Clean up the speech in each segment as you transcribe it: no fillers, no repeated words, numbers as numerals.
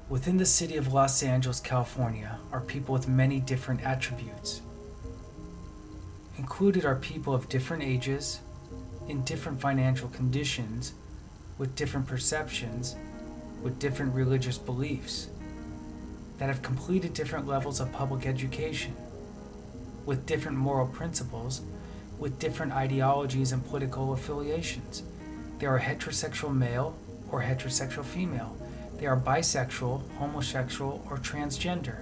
Within the city of Los Angeles, California, are people with many different attributes. Included are people of different ages, in different financial conditions, with different perceptions, with different religious beliefs, that have completed different levels of public education, with different moral principles, with different ideologies and political affiliations. They are heterosexual male or heterosexual female. They are bisexual, homosexual, or transgender,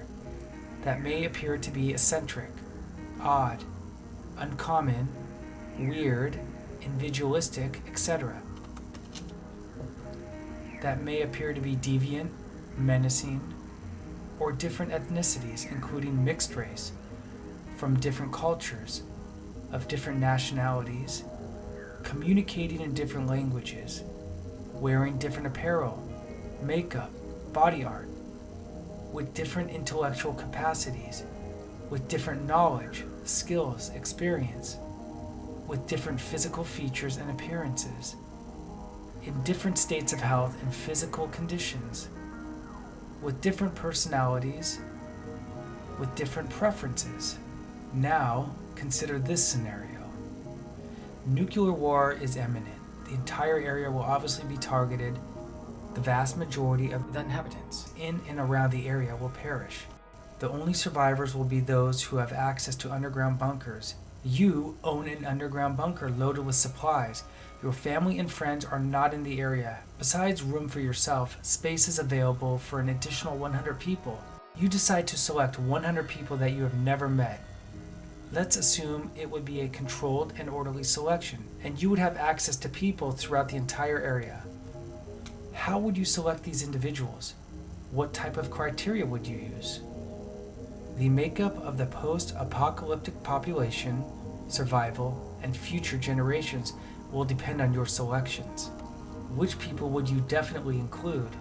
that may appear to be eccentric, odd, uncommon, weird, individualistic, etc. That may appear to be deviant, menacing, or different ethnicities, including mixed race, from different cultures, of different nationalities, communicating in different languages, wearing different apparel, makeup, body art, with different intellectual capacities, with different knowledge, skills, experience, with different physical features and appearances, in different states of health and physical conditions, with different personalities, with different preferences. Now, consider this scenario. Nuclear war is imminent. The entire area will obviously be targeted. The vast majority of the inhabitants in and around the area will perish. The only survivors will be those who have access to underground bunkers. You own an underground bunker loaded with supplies. Your family and friends are not in the area. Besides room for yourself, space is available for an additional 100 people. You decide to select 100 people that you have never met. Let's assume it would be a controlled and orderly selection, and you would have access to people throughout the entire area. How would you select these individuals? What type of criteria would you use? The makeup of the post-apocalyptic population, survival, and future generations will depend on your selections. Which people would you definitely include?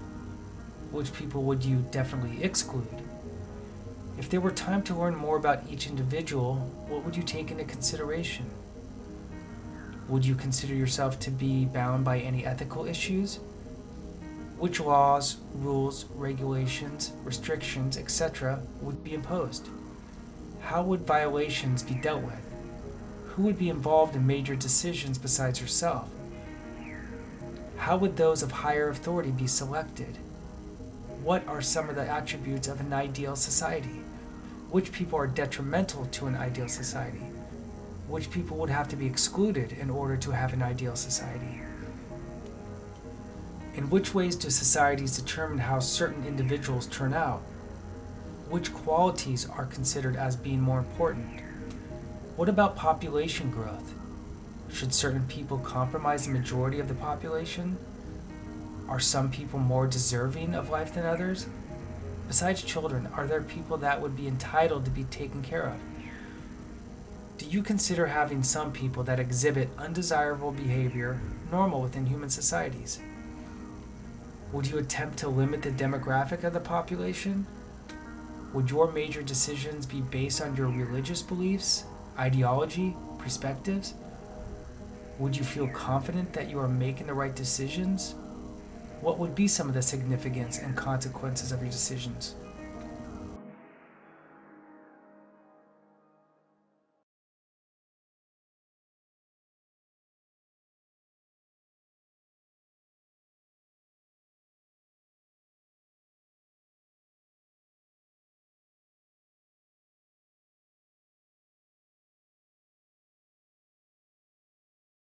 Which people would you definitely exclude? If there were time to learn more about each individual, what would you take into consideration? Would you consider yourself to be bound by any ethical issues? Which laws, rules, regulations, restrictions, etc. would be imposed? How would violations be dealt with? Who would be involved in major decisions besides yourself? How would those of higher authority be selected? What are some of the attributes of an ideal society? Which people are detrimental to an ideal society? Which people would have to be excluded in order to have an ideal society? In which ways do societies determine how certain individuals turn out? Which qualities are considered as being more important? What about population growth? Should certain people compromise the majority of the population? Are some people more deserving of life than others? Besides children, are there people that would be entitled to be taken care of? Do you consider having some people that exhibit undesirable behavior normal within human societies? Would you attempt to limit the demographic of the population? Would your major decisions be based on your religious beliefs, ideology, perspectives? Would you feel confident that you are making the right decisions? What would be some of the significance and consequences of your decisions?